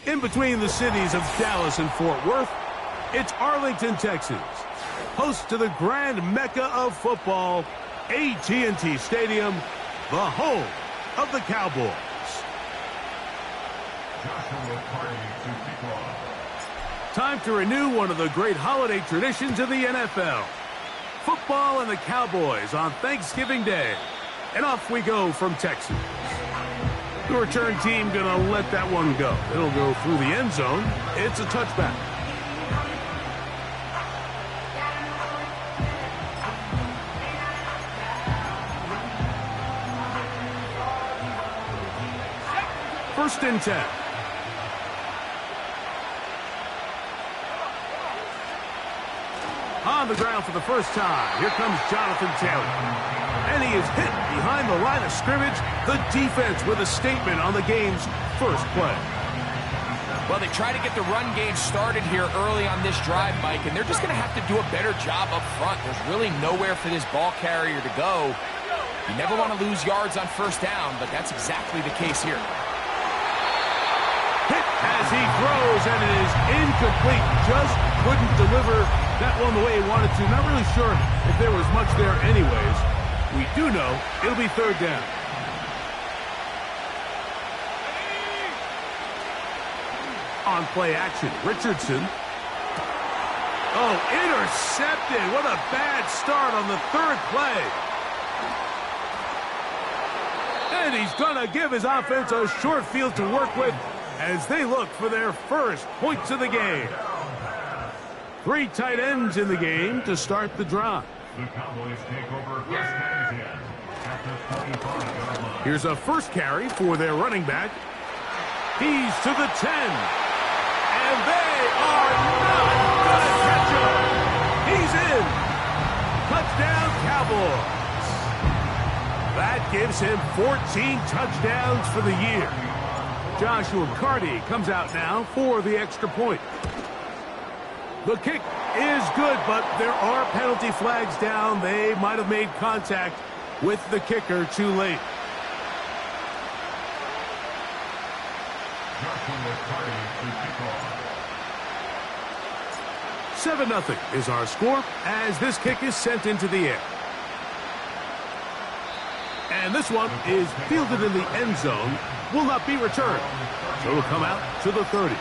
In between the cities of Dallas and Fort Worth, it's Arlington, Texas, host to the grand mecca of football, AT&T Stadium, the home of the Cowboys. Time to renew one of the great holiday traditions of the NFL. Football and the Cowboys on Thanksgiving Day. And off we go from Texas. The return team gonna let that one go. It'll go through the end zone. It's a touchback. First and 10. On the ground for the first time. Here comes Jonathan Taylor. And he is hit behind the line of scrimmage. The defense with a statement on the game's first play. Well, they try to get the run game started here early on this drive, Mike, and they're just going to have to do a better job up front. There's really nowhere for this ball carrier to go. You never want to lose yards on first down, but that's exactly the case here. Hit as he throws, and it is incomplete. Just couldn't deliver that one the way he wanted to. Not really sure if there was much there anyways. We do know it'll be third down. On play action, Richardson. Oh, intercepted. What a bad start on the third play. And he's going to give his offense a short field to work with as they look for their first points of the game. 3 tight ends in the game to start the drive. The Cowboys take over first and 10 at the 25-yard line. Here's a first carry for their running back. He's to the 10. And they are not going to catch him. He's in. Touchdown, Cowboys. That gives him 14 touchdowns for the year. Joshua Carty comes out now for the extra point. The kick is good, but there are penalty flags down. They might have made contact with the kicker too late. Joshua Carty to kick off. 7-0 is our score as this kick is sent into the air. And this one is fielded in the end zone. Will not be returned. So it'll come out to the 30.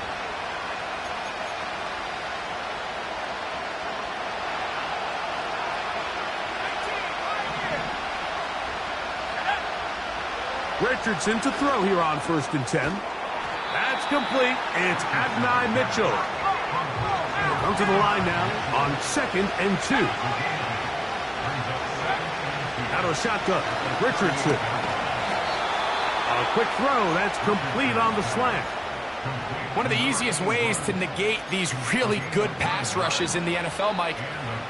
Richardson to throw here on first and 10. That's complete. It's Adonai Mitchell. Come to the line now on second and 2. Out of a shotgun, Richardson. A quick throw. That's complete on the slant. One of the easiest ways to negate these really good pass rushes in the NFL, Mike,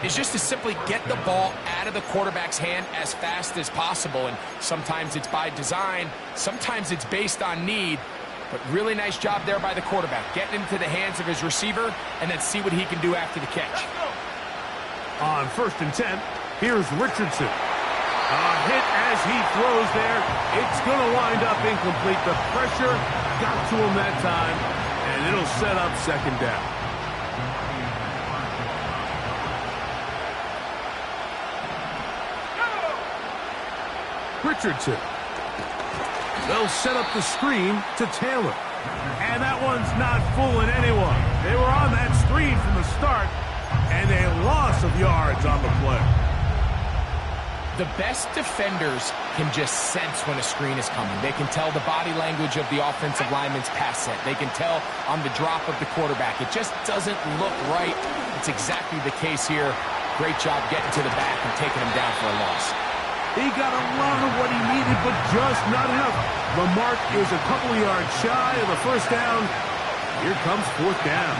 is just to simply get the ball out of the quarterback's hand as fast as possible. And sometimes it's by design, sometimes it's based on need. But really nice job there by the quarterback. Getting into the hands of his receiver and then see what he can do after the catch. On first and 10, here's Richardson. A hit as he throws there. It's going to wind up incomplete. The pressure got to him that time, and it'll set up second down. Richardson. They'll set up the screen to Taylor. And that one's not fooling anyone. They were on that screen from the start, and a loss of yards on the play. The best defenders can just sense when a screen is coming. They can tell the body language of the offensive lineman's pass set. They can tell on the drop of the quarterback. It just doesn't look right. It's exactly the case here. Great job getting to the back and taking him down for a loss. He got a lot of what he needed, but just not enough. The mark is a couple of yards shy of the first down. Here comes fourth down.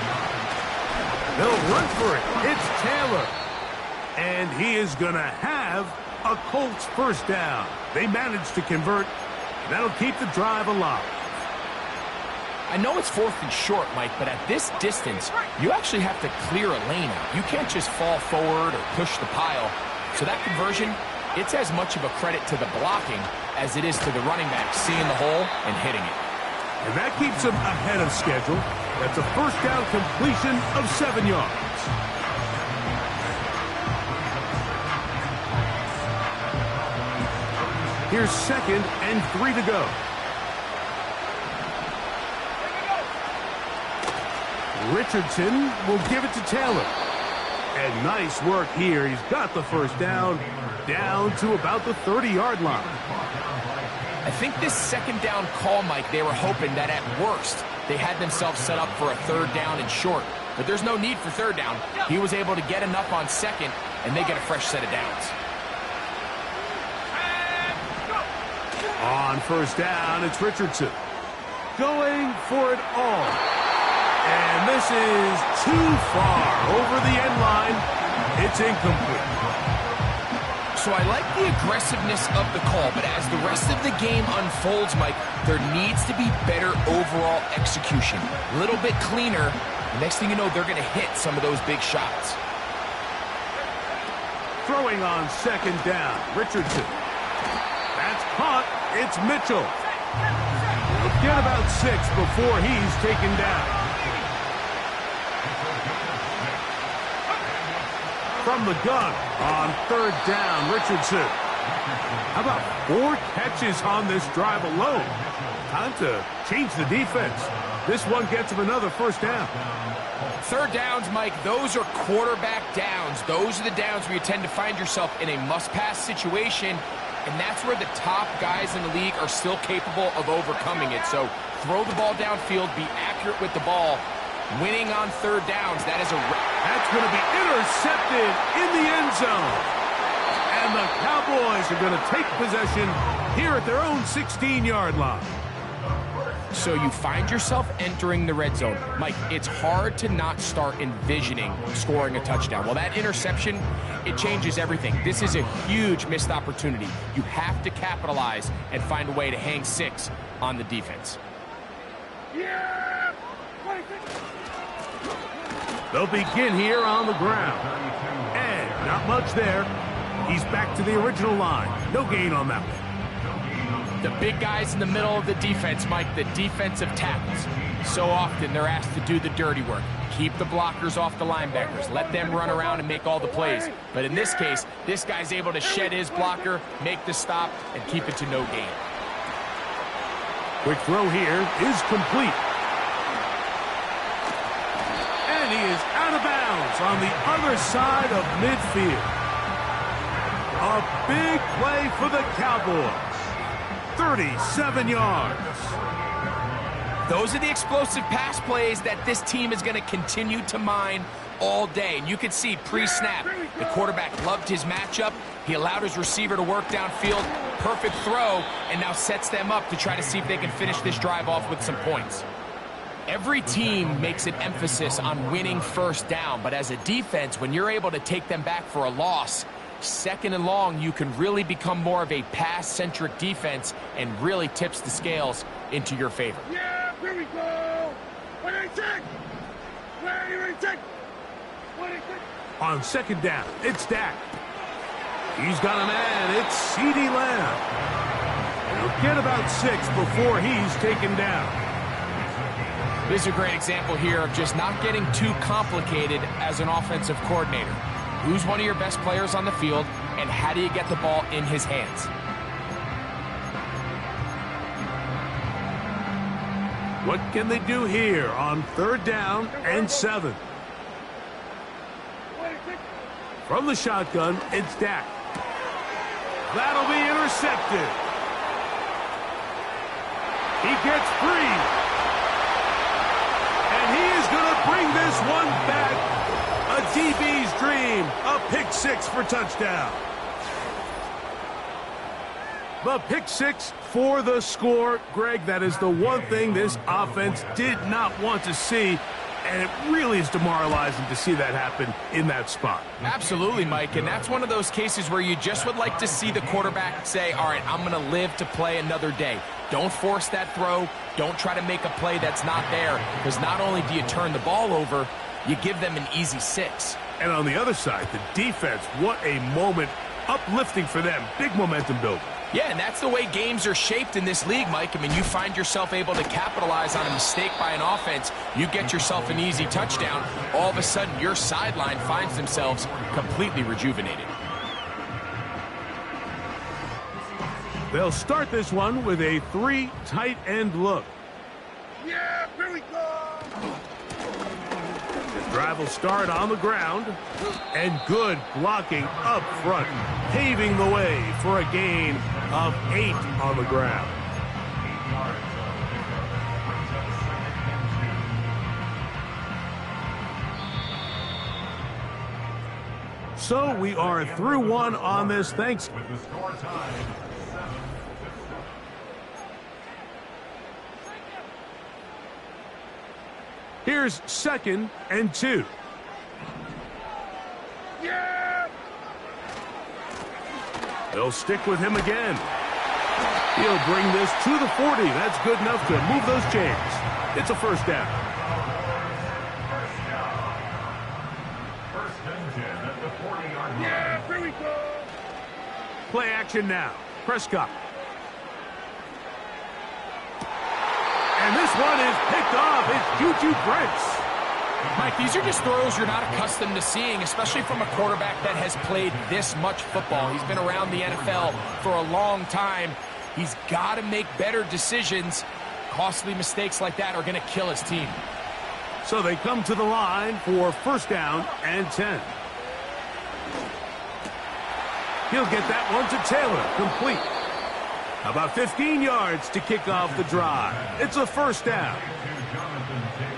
They'll run for it. It's Taylor. And he is going to have a Colts first down. They managed to convert. That'll keep the drive alive. I know it's 4th and short, Mike, but at this distance, you actually have to clear a lane out. You can't just fall forward or push the pile. So that conversion, it's as much of a credit to the blocking as it is to the running back seeing the hole and hitting it. And that keeps him ahead of schedule. That's a first down completion of 7 yards. Here's 2nd and 3 to go. Richardson will give it to Taylor. And nice work here. He's got the first down to about the 30-yard line. I think this 2nd down call, Mike, they were hoping that at worst they had themselves set up for a 3rd down and short. But there's no need for 3rd down. He was able to get enough on 2nd, and they get a fresh set of downs. On 1st down, it's Richardson. Going for it all. And this is too far over the end line. It's incomplete. So I like the aggressiveness of the call, but as the rest of the game unfolds, Mike, there needs to be better overall execution. A little bit cleaner. Next thing you know, they're going to hit some of those big shots. Throwing on 2nd down, Richardson. That's caught. It's Mitchell. He'll get about 6 before he's taken down. From the gun on 3rd down, Richardson. How about 4 catches on this drive alone? Time to change the defense. This one gets him another first down. 3rd downs, Mike, those are quarterback downs. Those are the downs where you tend to find yourself in a must-pass situation, and that's where the top guys in the league are still capable of overcoming it. So throw the ball downfield, be accurate with the ball. Winning on 3rd downs, that's going to be intercepted in the end zone. And the Cowboys are going to take possession here at their own 16-yard line. So you find yourself entering the red zone. Mike, it's hard to not start envisioning scoring a touchdown. Well, that interception, it changes everything. This is a huge missed opportunity. You have to capitalize and find a way to hang 6 on the defense. Yeah! They'll begin here on the ground. And not much there. He's back to the original line. No gain on that one. The big guys in the middle of the defense, Mike, the defensive tackles. So often they're asked to do the dirty work. Keep the blockers off the linebackers. Let them run around and make all the plays. But in this case, this guy's able to shed his blocker, make the stop, and keep it to no gain. Quick throw here is complete. And he is out of bounds on the other side of midfield. A big play for the Cowboys. 37 yards. Those are the explosive pass plays that this team is going to continue to mine all day. And you can see pre-snap, the quarterback loved his matchup. He allowed his receiver to work downfield. Perfect throw, and now sets them up to try to see if they can finish this drive off with some points. Every team makes an emphasis on winning first down, but as a defense, when you're able to take them back for a loss, 2nd and long, you can really become more of a pass-centric defense and really tips the scales into your favor. Yeah, here we go. What do you think? Where do you think? What do you think? On 2nd down, it's Dak. He's got a man. It's CeeDee Lamb. He'll get about 6 before he's taken down. This is a great example here of just not getting too complicated as an offensive coordinator. Who's one of your best players on the field, and how do you get the ball in his hands? What can they do here on 3rd down and 7? From the shotgun, it's Dak. That'll be intercepted. He gets free. And he is going to bring this one back. A DB's dream. A pick 6 for touchdown. The pick 6 for the score. Greg, that is the one thing this offense did not want to see. And it really is demoralizing to see that happen in that spot. Absolutely, Mike. And that's one of those cases where you just would like to see the quarterback say, all right, I'm going to live to play another day. Don't force that throw. Don't try to make a play that's not there. Because not only do you turn the ball over, you give them an easy 6. And on the other side, the defense, what a moment. Uplifting for them. Big momentum builder. Yeah, and that's the way games are shaped in this league, Mike. I mean, you find yourself able to capitalize on a mistake by an offense. You get yourself an easy touchdown. All of a sudden, your sideline finds themselves completely rejuvenated. They'll start this one with a 3 tight end look. Yeah, here we go. The drive will start on the ground, and good blocking up front, paving the way for a gain of 8 on the ground. So we are through one on this. Thanks. With the score tied 7. Here's 2nd and 2. Yeah. They'll stick with him again. He'll bring this to the 40. That's good enough to move those chains. It's a first down. First and 10 at the 40-yard line. Yeah, here we go. Play action now. Prescott. And this one is picked off. It's Juju Brents. Mike, these are just throws you're not accustomed to seeing, especially from a quarterback that has played this much football. He's been around the NFL for a long time. He's got to make better decisions. Costly mistakes like that are going to kill his team. So they come to the line for first down and 10. He'll get that one to Taylor, complete. About 15 yards to kick off the drive. It's a first down.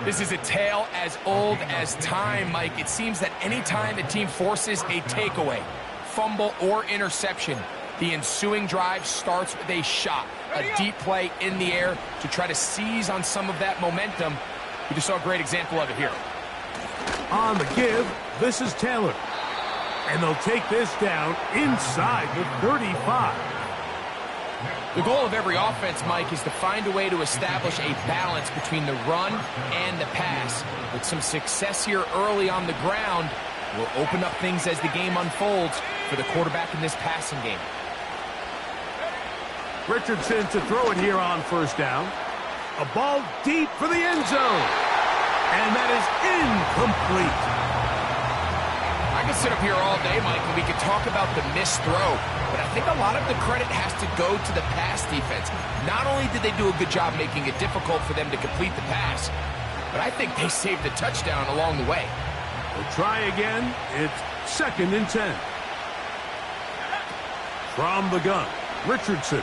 This is a tale as old as time, Mike. It seems that any time a team forces a takeaway, fumble, or interception, the ensuing drive starts with a shot, a deep play in the air to try to seize on some of that momentum. We just saw a great example of it here. On the give, this is Taylor. And they'll take this down inside the 35. The goal of every offense, Mike, is to find a way to establish a balance between the run and the pass. With some success here early on the ground, will open up things as the game unfolds for the quarterback in this passing game. Richardson to throw it here on first down. A ball deep for the end zone. And that is incomplete. I could sit up here all day, Mike, and we could talk about the missed throw, but I think a lot of the credit has to go to the pass defense. Not only did they do a good job making it difficult for them to complete the pass, but I think they saved the touchdown along the way. We'll try again. It's 2nd and 10. From the gun, Richardson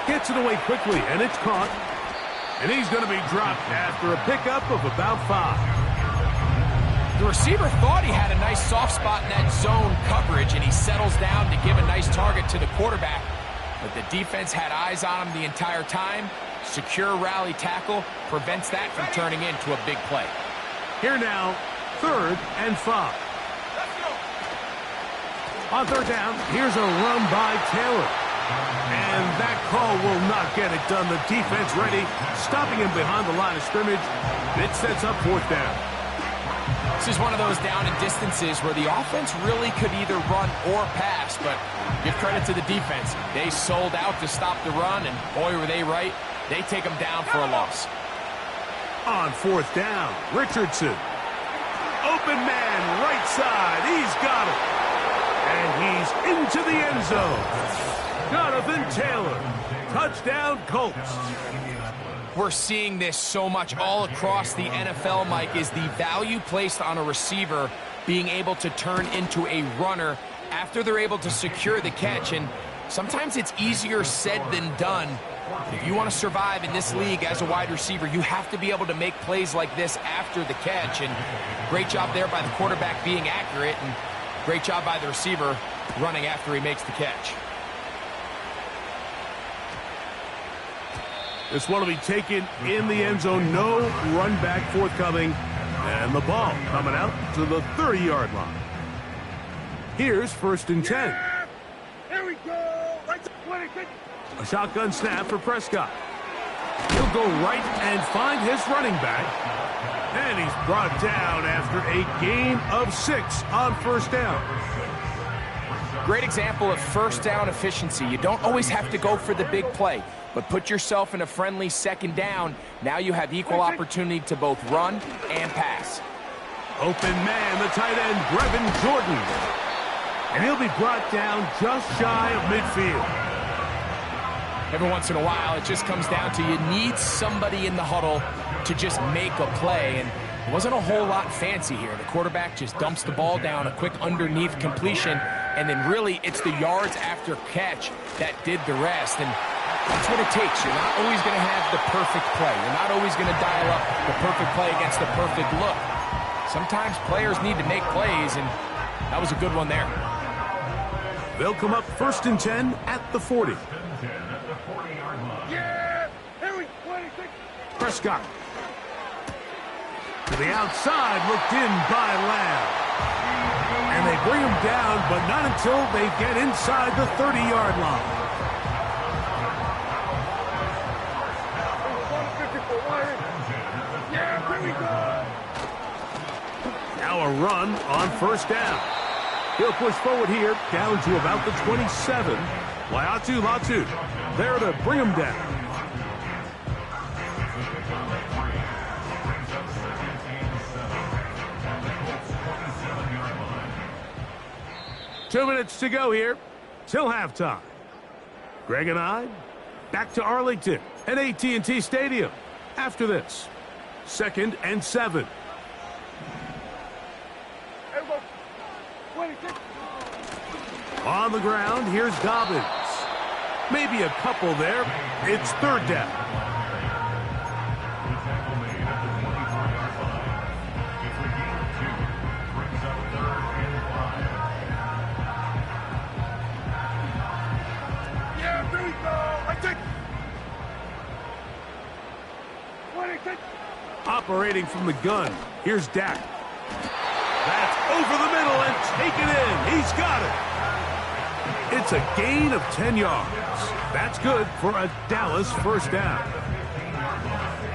gets it away quickly, and it's caught. And he's going to be dropped after a pickup of about 5. The receiver thought he had a nice soft spot in that zone coverage, and he settles down to give a nice target to the quarterback. But the defense had eyes on him the entire time. Secure rally tackle prevents that from turning into a big play. Here now, 3rd and 5. On third down, here's a run by Taylor. And that call will not get it done. The defense ready, stopping him behind the line of scrimmage. It sets up 4th down. This is one of those down and distances where the offense really could either run or pass, but give credit to the defense. They sold out to stop the run, and boy, were they right. They take them down for a loss. On 4th down, Richardson. Open man, right side. He's got it. And he's into the end zone. Jonathan Taylor. Touchdown, Colts. We're seeing this so much all across the NFL, Mike, is the value placed on a receiver being able to turn into a runner after they're able to secure the catch. And sometimes it's easier said than done. If you want to survive in this league as a wide receiver, you have to be able to make plays like this after the catch. And great job there by the quarterback being accurate, and great job by the receiver running after he makes the catch. This one will be taken in the end zone. No run back forthcoming. And the ball coming out to the 30-yard line. Here's 1st and 10. Yeah, here we go. Right to 20. A shotgun snap for Prescott. He'll go right and find his running back. And he's brought down after a gain of 6 on first down. Great example of first down efficiency. You don't always have to go for the big play, but put yourself in a friendly second down. Now you have equal opportunity to both run and pass. Open man, the tight end, Brevin Jordan. And he'll be brought down just shy of midfield. Every once in a while, it just comes down to you need somebody in the huddle to just make a play. And it wasn't a whole lot fancy here. The quarterback just dumps the ball down, a quick underneath completion, and then really it's the yards after catch that did the rest. And that's what it takes. You're not always going to have the perfect play. You're not always going to dial up the perfect play against the perfect look. Sometimes players need to make plays, and that was a good one there. They'll come up 1st and 10 at the 40. Yeah! Here we go! Prescott. To the outside, looked in by Lamb. And they bring him down, but not until they get inside the 30-yard line. Yeah, here we go! Now a run on 1st down. He'll push forward here, down to about the 27. Latu there to bring him down. Two minutes to go here till halftime. Greg and I back to Arlington at AT&T Stadium. After this, 2nd and 7. On the ground, here's Dobbins. Maybe a couple there. It's 3rd down. Yeah, here we go! I take... 26. Operating from the gun, here's Dak. That's over the middle and taken in. He's got it. It's a gain of 10 yards. That's good for a Dallas 1st down.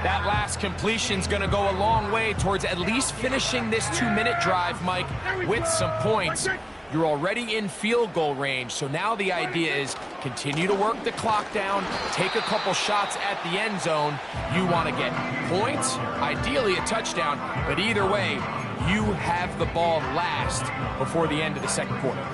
That last completion's going to go a long way towards at least finishing this 2-minute drive, Mike, with some points. You're already in field goal range, so now the idea is continue to work the clock down, take a couple shots at the end zone. You want to get points, ideally a touchdown, but either way, you have the ball last before the end of the 2nd quarter.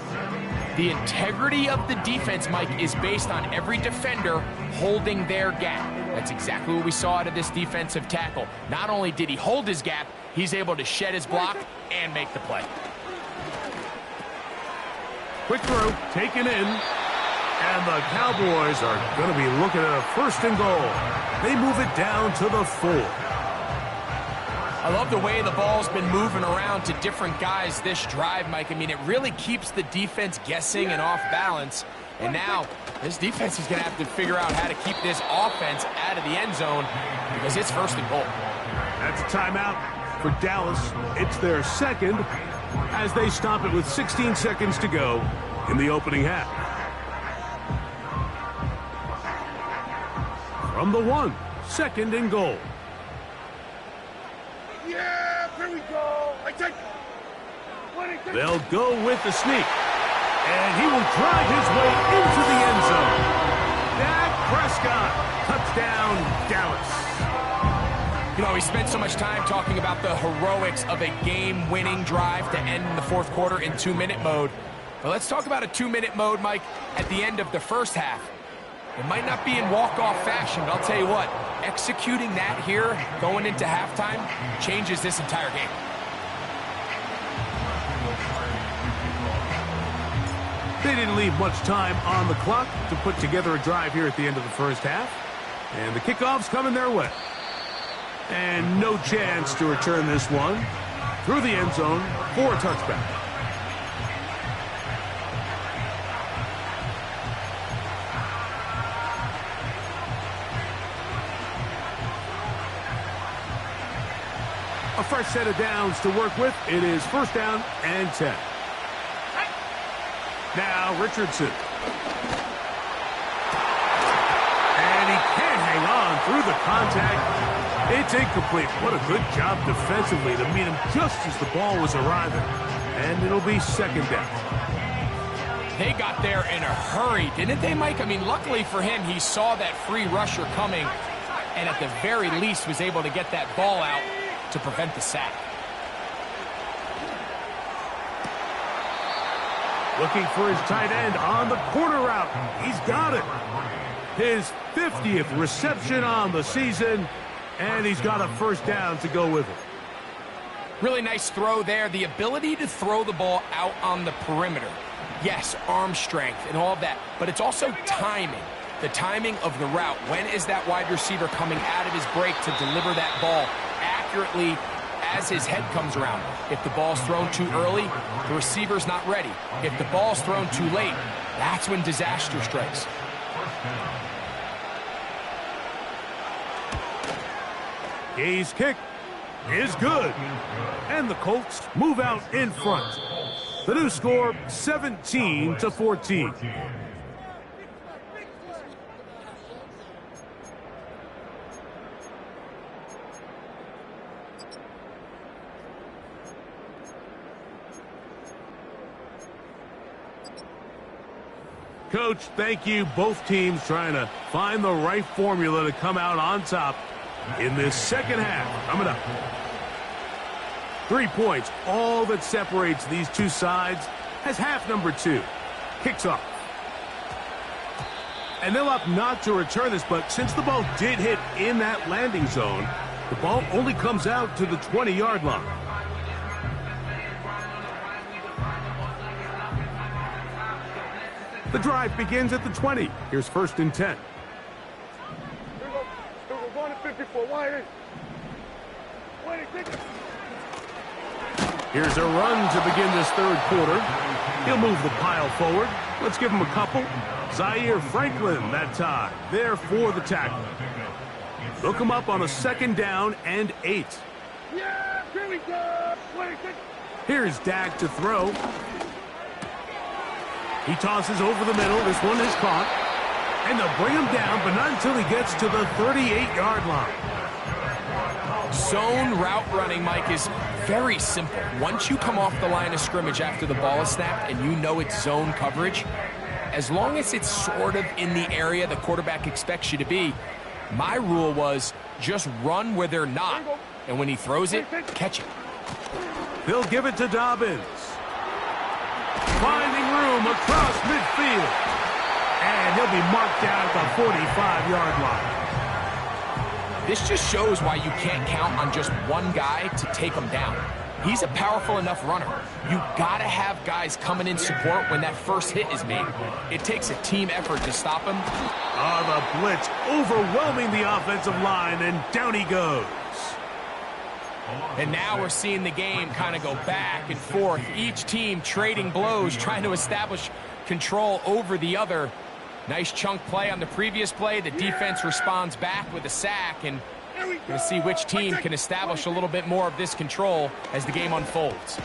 The integrity of the defense, Mike, is based on every defender holding their gap. That's exactly what we saw out of this defensive tackle. Not only did he hold his gap, he's able to shed his block and make the play. Quick throw, taken in, and the Cowboys are going to be looking at a 1st and goal. They move it down to the 4. I love the way the ball's been moving around to different guys this drive, Mike. I mean, it really keeps the defense guessing and off balance. And now, this defense is going to have to figure out how to keep this offense out of the end zone because it's 1st and goal. That's a timeout for Dallas. It's their 2nd as they stop it with 16 seconds to go in the opening half. From the 1, 2nd and goal. Yeah, here we go! I take... 26. They'll go with the sneak. And he will drive his way into the end zone. Dak Prescott, touchdown, Dallas. You know, we spent so much time talking about the heroics of a game-winning drive to end in the 4th quarter in 2-minute mode. But let's talk about a 2-minute mode, Mike, at the end of the 1st half. It might not be in walk-off fashion, but I'll tell you what, executing that here going into halftime changes this entire game. They didn't leave much time on the clock to put together a drive here at the end of the 1st half. And the kickoff's coming their way. And no chance to return this one through the end zone for a touchback. A fresh set of downs to work with. It is 1st down and 10. Now Richardson. And he can't hang on through the contact. It's incomplete. What a good job defensively to meet him just as the ball was arriving. And it'll be 2nd down. They got there in a hurry, didn't they, Mike? I mean, luckily for him, he saw that free rusher coming and at the very least was able to get that ball out to prevent the sack. Looking for his tight end on the corner route. He's got it. His 50th reception on the season, and he's got a first down to go with it. Really nice throw there. The ability to throw the ball out on the perimeter. Yes, arm strength and all of that, but it's also timing. The timing of the route. When is that wide receiver coming out of his break to deliver that ball accurately as his head comes around? If the ball's thrown too early, the receiver's not ready. If the ball's thrown too late, that's when disaster strikes. His kick is good. And the Colts move out in front. The new score, 17-14. Coach, thank you. Both teams trying to find the right formula to come out on top in this second half. Coming up. 3 points, all that separates these two sides, as half number 2 kicks off. And they'll opt not to return this, but since the ball did hit in that landing zone, the ball only comes out to the 20-yard line. The drive begins at the 20. Here's 1st and 10. Here we go. We're going to 54. Wide. Take it. Here's a run to begin this third quarter. He'll move the pile forward. Let's give him a couple. Zaire Franklin that time. There for the tackle. Hook him up on a 2nd down and 8. Yeah, here we go. Here's Dak to throw. He tosses over the middle. This one is caught. And they'll bring him down, but not until he gets to the 38-yard line. Zone route running, Mike, is very simple. Once you come off the line of scrimmage after the ball is snapped and you know it's zone coverage, as long as it's sort of in the area the quarterback expects you to be, my rule was just run where they're not. And when he throws it, catch it. They'll give it to Dobbins. Finding room across midfield. And he'll be marked down at the 45-yard line. This just shows why you can't count on just one guy to take him down. He's a powerful enough runner. You gotta have guys coming in support when that first hit is made. It takes a team effort to stop him. The blitz overwhelming the offensive line, and down he goes. And now we're seeing the game kind of go back and forth. Each team trading blows, trying to establish control over the other. Nice chunk play on the previous play. The defense responds back with a sack, and we're going to see which team can establish a little bit more of this control as the game unfolds.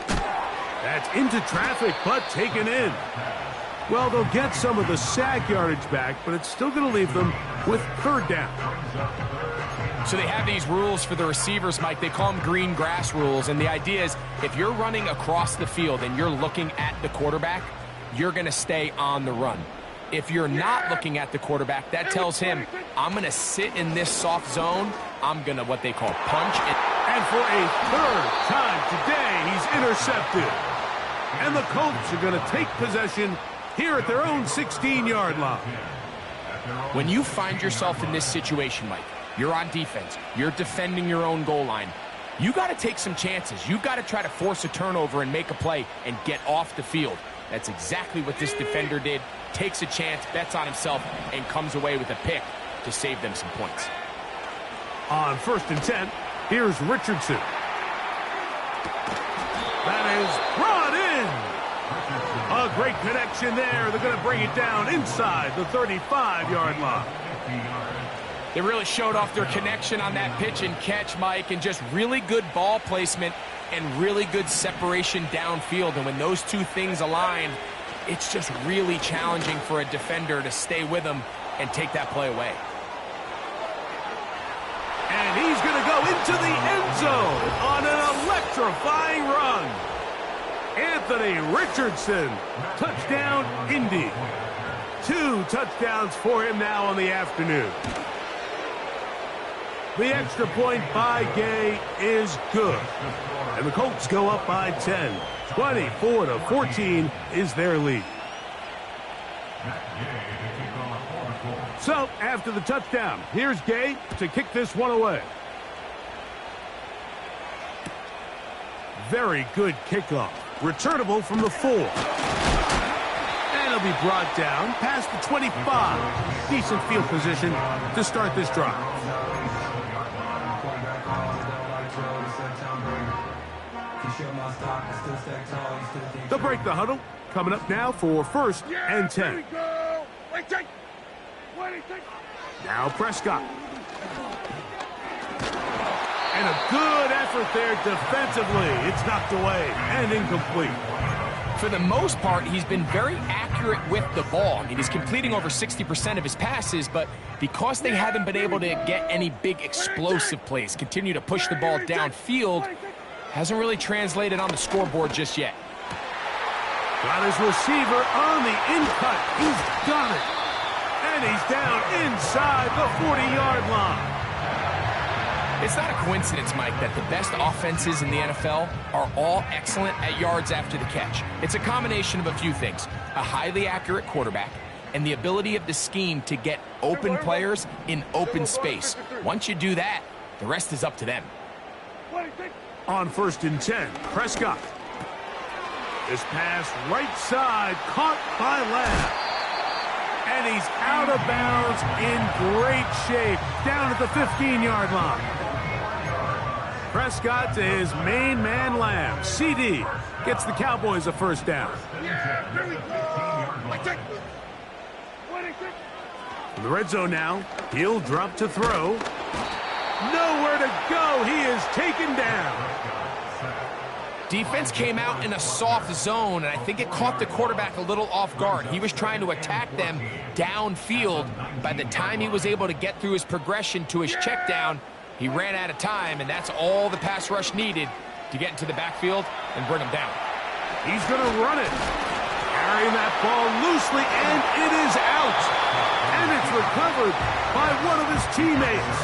That's into traffic, but taken in. Well, they'll get some of the sack yardage back, but it's still going to leave them with 3rd down. So they have these rules for the receivers, Mike. They call them green grass rules, and the idea is if you're running across the field and you're looking at the quarterback, you're going to stay on the run. If you're not looking at the quarterback, that tells him, I'm going to sit in this soft zone. I'm going to what they call punch. And for a 3rd time today, he's intercepted. And the Colts are going to take possession here at their own 16-yard line. When you find yourself in this situation, Mike, you're on defense, you're defending your own goal line, you got to take some chances. You got to try to force a turnover and make a play and get off the field. That's exactly what this defender did. Takes a chance, bets on himself, and comes away with a pick to save them some points. On 1st and 10, here's Richardson. That is brought in. A great connection there. They're going to bring it down inside the 35-yard line. They really showed off their connection on that pitch and catch, Mike, and just really good ball placement and really good separation downfield. And when those two things align, it's just really challenging for a defender to stay with them and take that play away. And he's going to go into the end zone on an electrifying run. Anthony Richardson. Touchdown, Indy. 2 touchdowns for him now on the afternoon. The extra point by Gay is good. And the Colts go up by 10. 24-14 is their lead. So, after the touchdown, here's Gay to kick this one away. Very good kickoff. Returnable from the 4. And it'll be brought down past the 25. Decent field position to start this drive. They'll break the huddle. Coming up now for 1st and 10. Now Prescott. And a good effort there defensively. It's knocked away and incomplete. For the most part, he's been very accurate with the ball. I mean, he's completing over 60% of his passes, but because they haven't been able to get any big explosive plays, continue to push the ball downfield, hasn't really translated on the scoreboard just yet. Got his receiver on the in-cut. He's got it. And he's down inside the 40-yard line. It's not a coincidence, Mike, that the best offenses in the NFL are all excellent at yards after the catch. It's a combination of a few things. A highly accurate quarterback and the ability of the scheme to get open players in open space. Once you do that, the rest is up to them. On 1st and 10, Prescott. This pass right side, caught by Lamb. And he's out of bounds in great shape, down at the 15-yard line. Prescott to his main man, Lamb. CD gets the Cowboys a 1st down. In the red zone now, he'll drop to throw. Nowhere to go. He is taken down. Defense came out in a soft zone, and I think it caught the quarterback a little off guard. He was trying to attack them downfield. By the time he was able to get through his progression to his check down, he ran out of time, and that's all the pass rush needed to get into the backfield and bring him down. He's going to run it. Carrying that ball loosely, and it is out. And it's recovered by one of his teammates.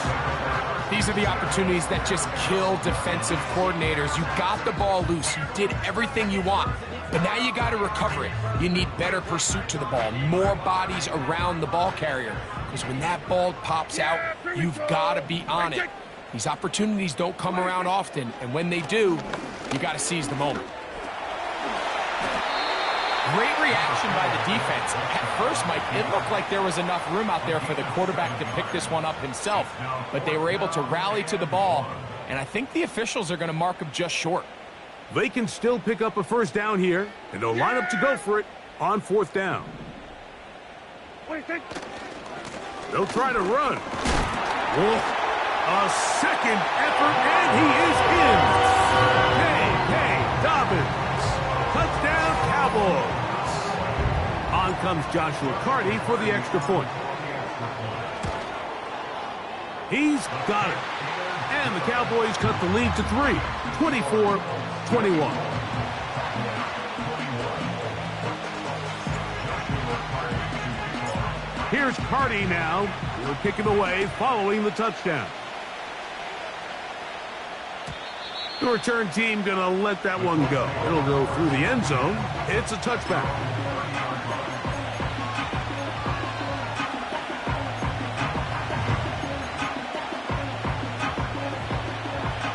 These are the opportunities that just kill defensive coordinators. You got the ball loose. You did everything you want. But now you got to recover it. You need better pursuit to the ball, more bodies around the ball carrier. Because when that ball pops out, you've got to be on it. These opportunities don't come around often, and when they do, you got to seize the moment. Great reaction by the defense. At first, Mike, it looked like there was enough room out there for the quarterback to pick this one up himself, but they were able to rally to the ball, and I think the officials are going to mark him just short. They can still pick up a 1st down here, and they'll line up to go for it on 4th down. They'll try to run. Whoa. A 2nd effort, and he is in. K.K. Dobbins. Touchdown, Cowboys. On comes Joshua Carty for the extra point. He's got it. And the Cowboys cut the lead to 3, 24-21. Here's Carty now. He'll kick it away following the touchdown. The return team going to let that one go. It'll go through the end zone. It's a touchback.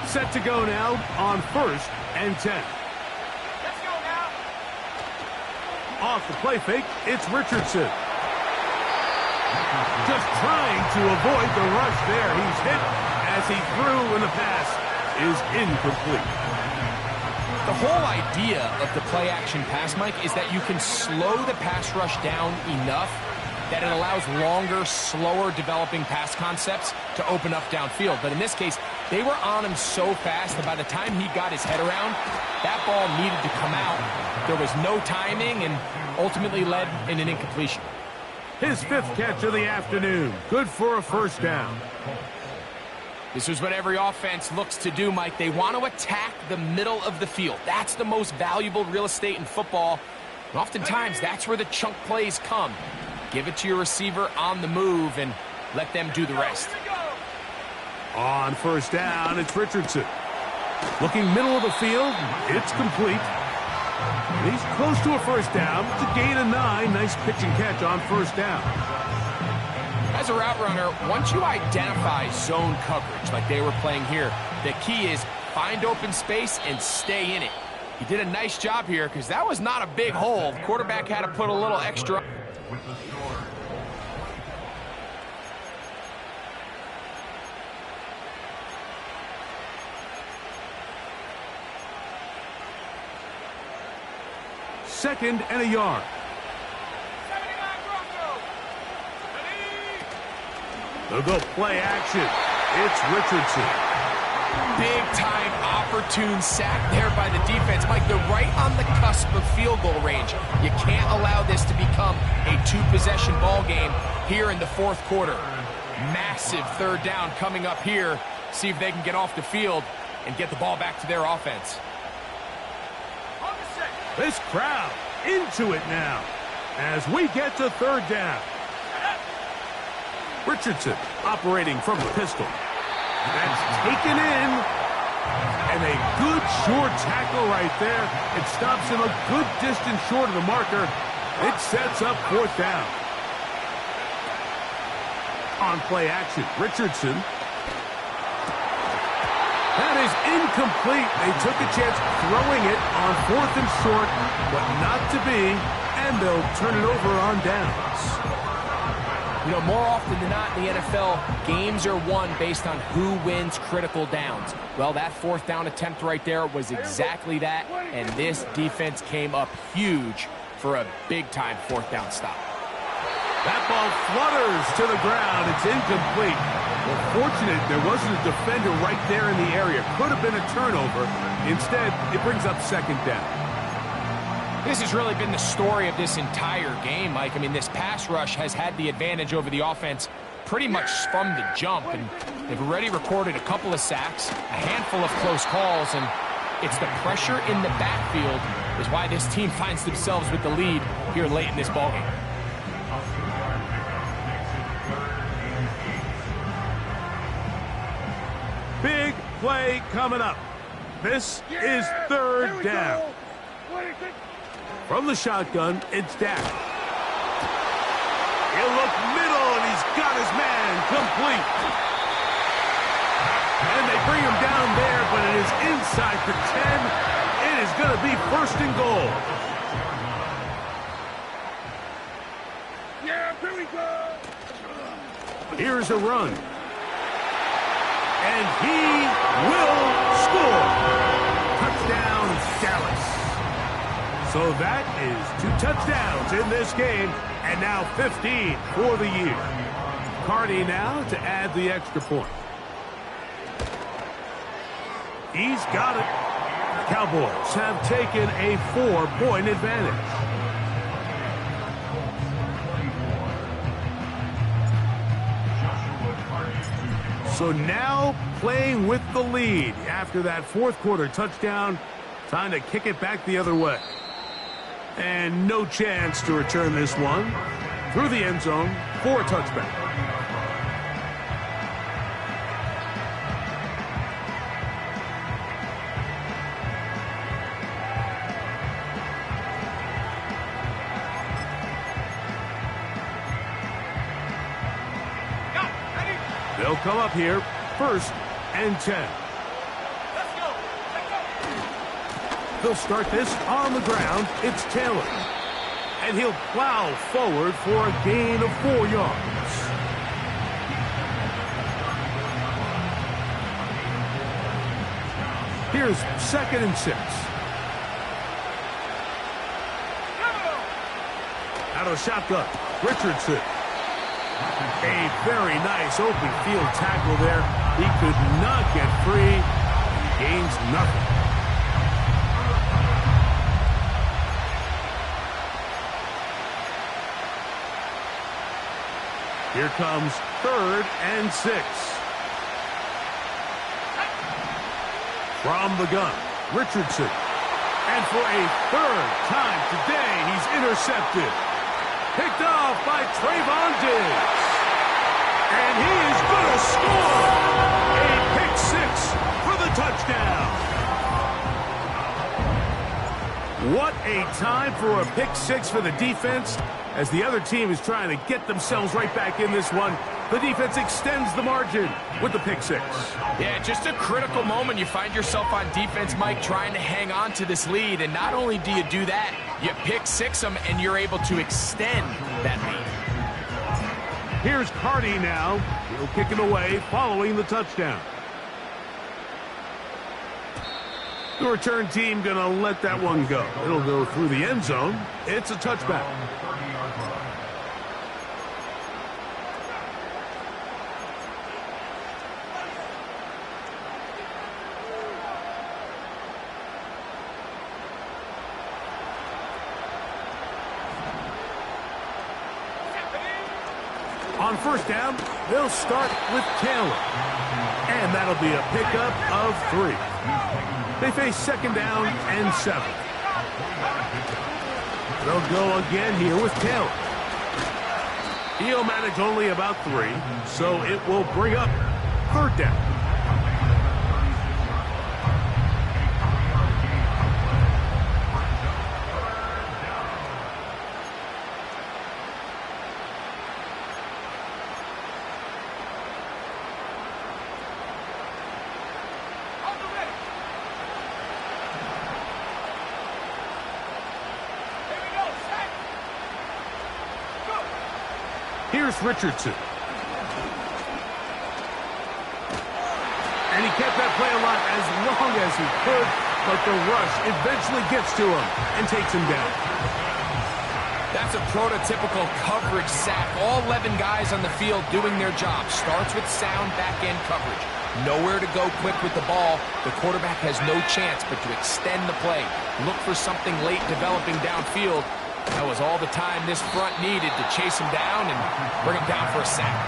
Set to go now on 1st and 10. Let's go now. Off the play fake, it's Richardson. Just trying to avoid the rush there. He's hit as he threw, and the pass is incomplete. The whole idea of the play-action pass, Mike, is that you can slow the pass rush down enough that it allows longer, slower developing pass concepts to open up downfield. But in this case, they were on him so fast that by the time he got his head around, that ball needed to come out. There was no timing and ultimately led in an incompletion. His 5th catch of the afternoon. Good for a 1st down. This is what every offense looks to do, Mike. They want to attack the middle of the field. That's the most valuable real estate in football. And oftentimes, that's where the chunk plays come. Give it to your receiver on the move and let them do the rest. On first down, it's Richardson. Looking middle of the field, it's complete. He's close to a first down. It's a gain of 9. Nice pitch and catch on first down. As a route runner, once you identify zone coverage like they were playing here, the key is find open space and stay in it. He did a nice job here because that was not a big hole. The quarterback had to put a little extra. With the score. Second and a yard. They'll go play action. It's Richardson. Big-time opportune sack there by the defense. Mike, they're right on the cusp of field goal range. You can't allow this to become a two-possession ball game here in the fourth quarter. Massive third down coming up here. See if they can get off the field and get the ball back to their offense. This crowd into it now as we get to third down. Richardson operating from the pistol. That's taken in. And a good short tackle right there. It stops him a good distance short of the marker. It sets up fourth down. On play action, Richardson. That is incomplete. They took a chance throwing it on fourth and short, but not to be, and they'll turn it over on downs. You know, more often than not in the NFL, games are won based on who wins critical downs. Well, that fourth down attempt right there was exactly that, and this defense came up huge for a big-time fourth down stop. That ball flutters to the ground. It's incomplete. Well, fortunate there wasn't a defender right there in the area. Could have been a turnover. Instead, it brings up second down. This has really been the story of this entire game, Mike. I mean, this pass rush has had the advantage over the offense pretty much from the jump, and they've already recorded a couple of sacks, a handful of close calls, and it's the pressure in the backfield is why this team finds themselves with the lead here late in this ballgame. Big play coming up. This is third down. From the shotgun, it's Dak. He'll look middle, and he's got his man complete. And they bring him down there, but it is inside the 10. It is going to be first and goal. Yeah, here we go. Here's a run. And he will score. Touchdown, Dallas. So that is 2 touchdowns in this game, and now 15 for the year. Cardi now to add the extra point. He's got it. Cowboys have taken a 4-point advantage. So now playing with the lead after that fourth quarter touchdown. Time to kick it back the other way. And no chance to return this one through the end zone for a touchback. They'll come up here, 1st and 10. They'll start this on the ground. It's Taylor. And he'll plow forward for a gain of 4 yards. Here's 2nd and 6. Out of the shotgun, Richardson. A very nice open field tackle there. He could not get free. He gains nothing. Here comes 3rd and 6. From the gun, Richardson. And for a third time today, he's intercepted. Picked off by Trayvon Diggs. And he is going to score. A pick six for the touchdown. What a time for a pick six for the defense. As the other team is trying to get themselves right back in this one, the defense extends the margin with the pick six. Yeah, just a critical moment. You find yourself on defense, Mike, trying to hang on to this lead. And not only do you do that, you pick six them, and you're able to extend that lead. Here's Cardi now. He'll kick him away following the touchdown. The return team going to let that one go. It'll go through the end zone. It's a touchback. On first down, they'll start with Taylor. And that'll be a pickup of 3. They face second down and 7. They'll go again here with Taylor. He'll manage only about 3, so it will bring up third down. Here's Richardson. And he kept that play alive as long as he could, but the rush eventually gets to him and takes him down. That's a prototypical coverage sack. All 11 guys on the field doing their job. Starts with sound back-end coverage. Nowhere to go quick with the ball. The quarterback has no chance but to extend the play. Look for something late developing downfield. That was all the time this front needed to chase him down and bring him down for a sack.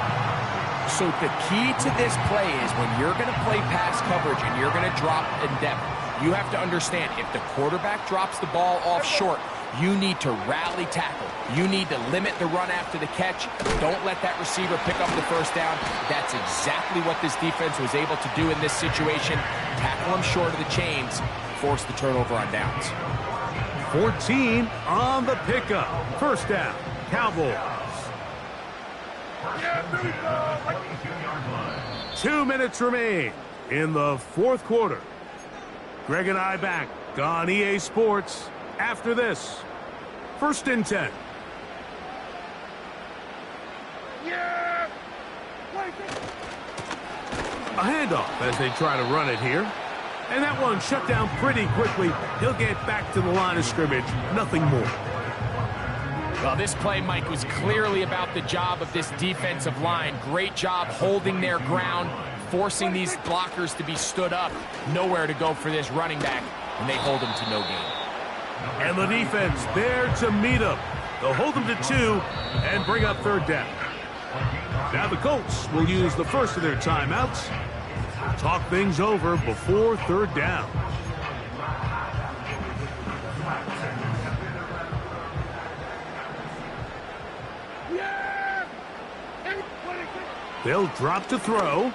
So the key to this play is when you're going to play pass coverage and you're going to drop in depth, you have to understand if the quarterback drops the ball off short, you need to rally tackle. You need to limit the run after the catch. Don't let that receiver pick up the first down. That's exactly what this defense was able to do in this situation. Tackle them short of the chains, force the turnover on downs. 14 on the pickup. First down, Cowboys. 2 minutes remain in the fourth quarter. Greg and I back on EA Sports after this. First and 10. A handoff as they try to run it here. And that one shut down pretty quickly. He'll get back to the line of scrimmage. Nothing more. Well, this play, Mike, was clearly about the job of this defensive line. Great job holding their ground, forcing these blockers to be stood up. Nowhere to go for this running back, and they hold him to no gain. And the defense there to meet him. They'll hold him to 2 and bring up third down. Now the Colts will use the first of their timeouts. Talk things over before third down. They'll drop to throw.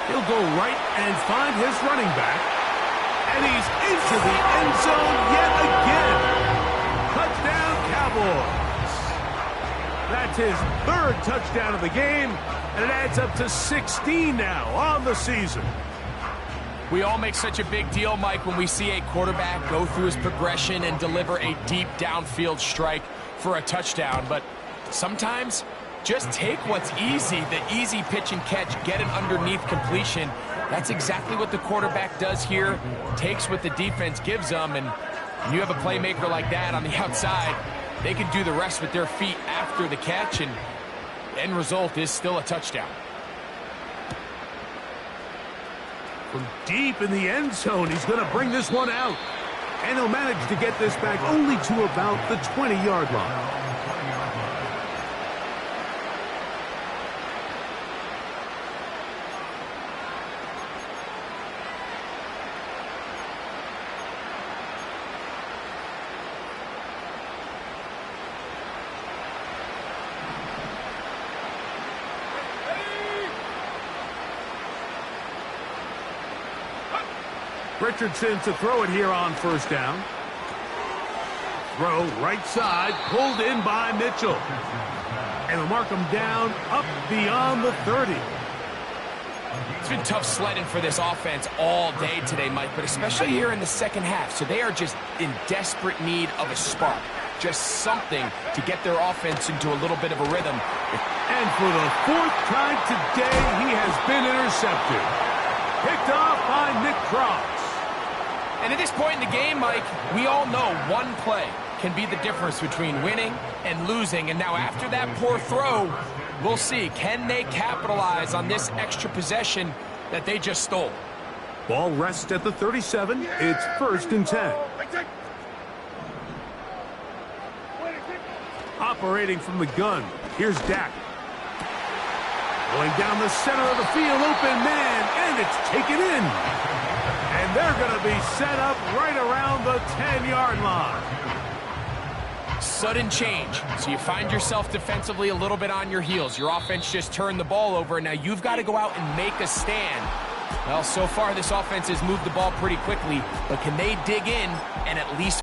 He'll go right and find his running back. And he's into the end zone yet again. Touchdown, Cowboys. That's his third touchdown of the game, and it adds up to 16 now on the season. We all make such a big deal, Mike, when we see a quarterback go through his progression and deliver a deep downfield strike for a touchdown. But sometimes, just take what's easy, the easy pitch and catch, get it underneath completion. That's exactly what the quarterback does here. Takes what the defense gives them, and you have a playmaker like that on the outside, they can do the rest with their feet after the catch, and end result is still a touchdown. From deep in the end zone, he's going to bring this one out. And he'll manage to get this back only to about the 20-yard line. Richardson to throw it here on first down. Throw right side, pulled in by Mitchell. And they'll mark him down up beyond the 30. It's been tough sledding for this offense all day today, Mike, but especially here in the second half. So they are just in desperate need of a spark. Just something to get their offense into a little bit of a rhythm. And for the 4th time today, he has been intercepted. Picked off by Nick Cross. And at this point in the game, Mike, we all know one play can be the difference between winning and losing. And now after that poor throw, we'll see. Can they capitalize on this extra possession that they just stole? Ball rests at the 37. It's 1st and 10. Operating from the gun. Here's Dak. Going down the center of the field, open man, and it's taken in. And they're going to be set up right around the 10-yard line. Sudden change. So you find yourself defensively a little bit on your heels. Your offense just turned the ball over, and now you've got to go out and make a stand. Well, so far this offense has moved the ball pretty quickly, but can they dig in and at least...